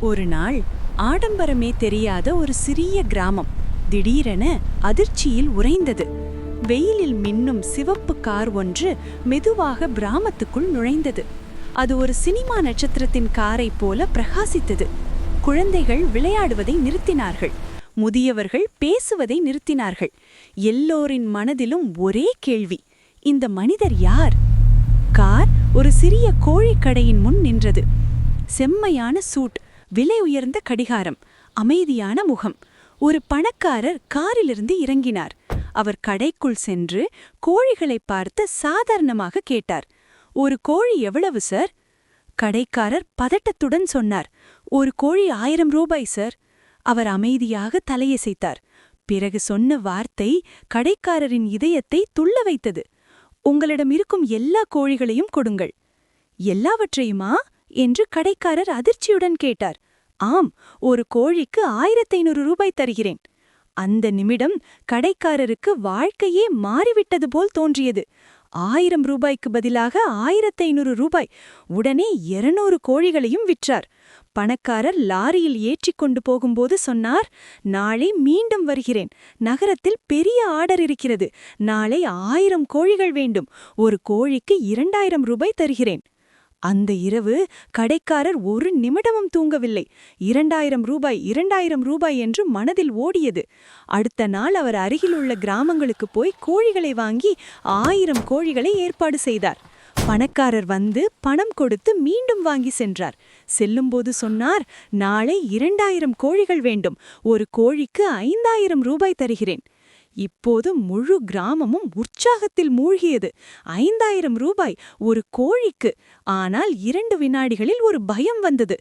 ஒரு நாள் ஆடம்பரமே தெரியாத ஒரு சிறிய கிராமம் திடீரென அதிர்ச்சியில் உறைந்தது. வெயிலில் மின்னும் சிவப்பு கார் ஒன்று மெதுவாக கிராமத்துக்குள் நுழைந்தது. அது ஒரு சினிமா நட்சத்திரத்தின் காரை போல பிரகாசித்தது. குழந்தைகள் விளையாடுவதை நிறுத்தினார்கள். முதியவர்கள் பேசுவதை நிறுத்தினார்கள். எல்லோரின் மனதிலும் ஒரே கேள்வி: இந்த மனிதர் யார்? கார் ஒரு சிறிய கோழிக்கடையின் முன் நின்றது. செம்மையான சூட், விலை உயர்ந்த கடிகாரம், அமைதியான முகம். ஒரு பணக்காரர் காரிலிருந்து இறங்கினார். அவர் கடைக்குள் சென்று கோழிகளை பார்த்து சாதாரணமாக கேட்டார்: ஒரு கோழி எவ்வளவு சார்? கடைக்காரர் பதட்டத்துடன் சொன்னார்: ஒரு கோழி 1000 ரூபாய் சார். அவர் அமைதியாக தலையசைத்தார். பிறகு சொன்ன வார்த்தை கடைக்காரரின் இதயத்தை துள்ள வைத்தது: உங்களிடம் இருக்கும் எல்லா கோழிகளையும் கொடுங்கள். எல்லாவற்றையுமா என்று கடைக்காரர் அதிர்ச்சியுடன் கேட்டார். ஆம், ஒரு கோழிக்கு 1500 ரூபாய் தருகிறேன். அந்த நிமிடம் கடைக்காரருக்கு வாழ்க்கையே மாறிவிட்டது போல் தோன்றியது. 1000 ரூபாய்க்கு பதிலாக 1500 ரூபாய். உடனே 200 கோழிகளையும் விற்றார். பணக்காரர் லாரியில் ஏற்றிக்கொண்டு போகும்போது சொன்னார்: நாளை மீண்டும் வருகிறேன். நகரத்தில் பெரிய ஆர்டர் இருக்கிறது. நாளை 1000 கோழிகள் வேண்டும். ஒரு கோழிக்கு 2000 ரூபாய் தருகிறேன். அந்த இரவு கடைக்காரர் ஒரு நிமிடமும் தூங்கவில்லை. 2000 ரூபாய், 2000 ரூபாய் என்று மனதில் ஓடியது. அடுத்த நாள் அவர் அருகிலுள்ள கிராமங்களுக்கு போய் கோழிகளை வாங்கி 1000 கோழிகளை ஏற்பாடு செய்தார். பணக்காரர் வந்து பணம் கொடுத்து மீண்டும் வாங்கி சென்றார். செல்லும்போது சொன்னார்: நாளை 2000 கோழிகள் வேண்டும். ஒரு கோழிக்கு 5000 ரூபாய் தருகிறேன். இப்போது முழு கிராமமும் உற்சாகத்தில் மூழ்கியது. 5000 ரூபாய் ஒரு கோழிக்கு. ஆனால் 2 வினாடிகளில் ஒரு பயம் வந்தது.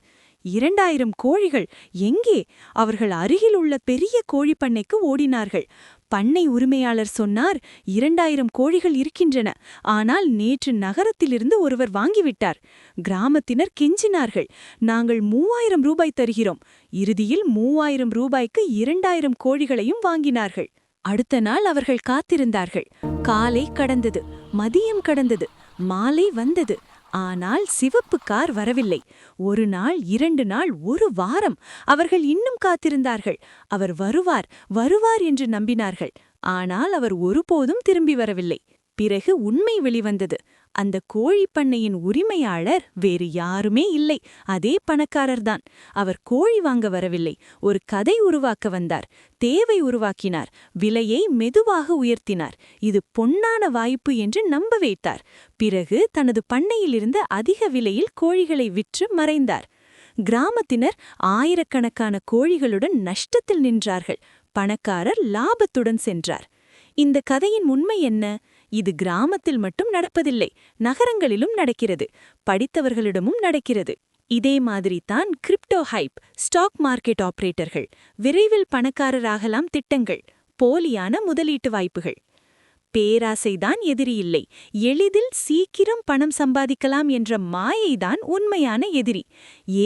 2000 கோழிகள் எங்கே? அவர்கள் அருகில் உள்ள பெரிய கோழிப்பண்ணைக்கு ஓடினார்கள். பண்ணை உரிமையாளர் சொன்னார்: 2000 கோழிகள் இருக்கின்றன. ஆனால் நேற்று நகரத்திலிருந்து ஒருவர் வாங்கிவிட்டார். கிராமத்தினர் கெஞ்சினார்கள்: நாங்கள் 3000 ரூபாய் தருகிறோம். இறுதியில் 3000 ரூபாய்க்கு 2000 கோழிகளையும் வாங்கினார்கள். அடுத்த நாள் அவர்கள் காத்திருந்தார்கள். காலை கடந்தது, மதியம் கடந்தது, மாலை வந்தது. ஆனால் சிவப்பு கார் வரவில்லை. ஒரு நாள், 2 நாள், ஒரு வாரம். அவர்கள் இன்னும் காத்திருந்தார்கள். அவர் வருவார், வருவார் என்று நம்பினார்கள். ஆனால் அவர் ஒருபோதும் திரும்பி வரவில்லை. பிறகு உண்மை வெளிவந்தது. அந்த கோழிப்பண்ணையின் உரிமையாளர் வேறு யாருமே இல்லை, அதே பணக்காரர்தான். அவர் கோழி வாங்க வரவில்லை, ஒரு கதை உருவாக்க வந்தார். தேவை உருவாக்கினார், விலையை மெதுவாக உயர்த்தினார். இது பொன்னான வாய்ப்பு என்று நம்ப வைத்தார். பிறகு தனது பண்ணையிலிருந்து அதிக விலையில் கோழிகளை விற்று மறைந்தார். கிராமத்தினர் ஆயிரக்கணக்கான கோழிகளுடன் நஷ்டத்தில் நின்றார்கள். பணக்காரர் லாபத்துடன் சென்றார். இந்த கதையின் உண்மை என்ன? இது கிராமத்தில் மட்டும் நடப்பதில்லை, நகரங்களிலும் நடக்கிறது, படித்தவர்களிடமும் நடக்கிறது. இதே மாதிரி தான் கிரிப்டோ ஹைப், ஸ்டாக் மார்க்கெட் ஆபரேட்டர்கள், விரைவில் பணக்காரராகலாம் திட்டங்கள், போலியான முதலீட்டு வாய்ப்புகள். பேராசைதான் எதிரி இல்லை, எளிதில் சீக்கிரம் பணம் சம்பாதிக்கலாம் என்ற மாயைதான் உண்மையான எதிரி.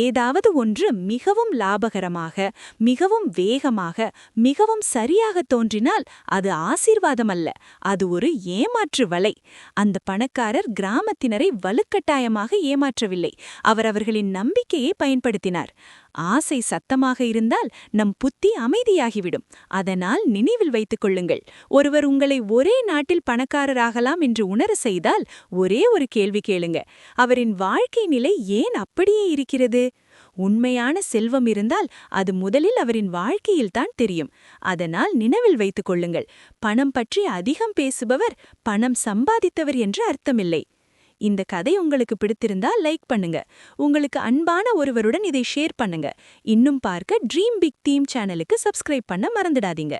ஏதாவது ஒன்று மிகவும் லாபகரமாக, மிகவும் வேகமாக, மிகவும் சரியாக தோன்றினால் அது ஆசீர்வாதமல்ல, அது ஒரு ஏமாற்று வலை. அந்த பணக்காரர் கிராமத்தினரை வலுக்கட்டாயமாக ஏமாற்றவில்லை, அவர் அவர்களின் நம்பிக்கையை பயன்படுத்தினார். ஆசை சத்தமாக இருந்தால் நம் புத்தி அமைதியாகிவிடும். அதனால் நினைவில் வைத்துக் கொள்ளுங்கள், ஒருவர் உங்களை ஒரே நாட்டில் பணக்காரராகலாம் என்று உணர செய்தால் ஒரே ஒரு கேள்வி கேளுங்க: அவரின் வாழ்க்கை நிலை ஏன் அப்படியே இருக்கிறது? உண்மையான செல்வம் இருந்தால் அது முதலில் அவரின் வாழ்க்கையில்தான் தெரியும். அதனால் நினைவில் வைத்துக் கொள்ளுங்கள், பணம் பற்றி அதிகம் பேசுபவர் பணம் சம்பாதித்தவர் என்று அர்த்தமில்லை. இந்த கதை உங்களுக்கு பிடித்திருந்தா லைக் பண்ணுங்க. உங்களுக்கு அன்பான ஒருவருடன் இதை ஷேர் பண்ணுங்க. இன்னும் பார்க்க ட்ரீம் பிக் தீம் சேனலுக்கு சப்ஸ்கிரைப் பண்ண மறந்துடாதீங்க.